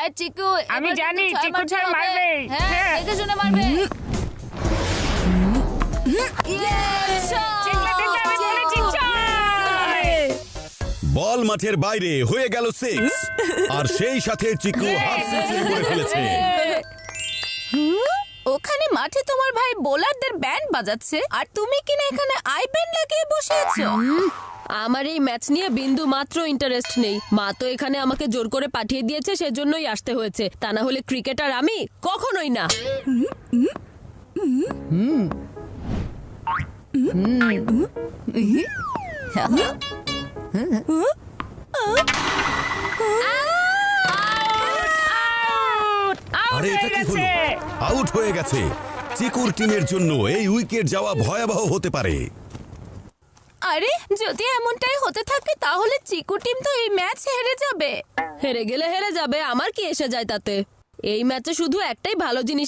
হ্যাঁ চিকু, আমি এবার জানি, কিন্তু ছয় চিকু মারতে ছয় হবে। মারবে। হ্যাঁ, হ্যাঁ। দেখে শুনে মারবে। Yes! চিকু, চিকু, আমি বলেছি, ছয়। বল মাঠের বাইরে হয়ে গেল 6 আর সেই সাথে চিকু হাফ সেঞ্চুরি করে ফেলেছে। ওখানে মাঠে তোমার ভাই বোলারদের ব্যান্ড বাজাচ্ছে আর তুমি কিনা এখানে আই ব্যান্ড লাগিয়ে বসে আছো। আমার এই ম্যাচ নিয়ে বিন্দু মাত্র ইন্টারেস্ট নেই। মা তো এখানে আমাকে জোর করে পাঠিয়ে দিয়েছে, সেজন্যই আসতে হয়েছে। তা না হলে ক্রিকেটার আমি কখনোই না। আরে এটা কি হলো? আউট হয়ে গেছে। চিকুর টিমের জন্য এই উইকেট যাওয়া ভয়াবহ হতে পারে। আরে যদি এমনটাই হতে থাকে তাহলে চিকু টিম তো এই ম্যাচ হেরে যাবে। হেরে গেলে হেরে যাবে, আমার কি এসে যায় তাতে। এই ম্যাচে শুধু একটাই ভালো জিনিস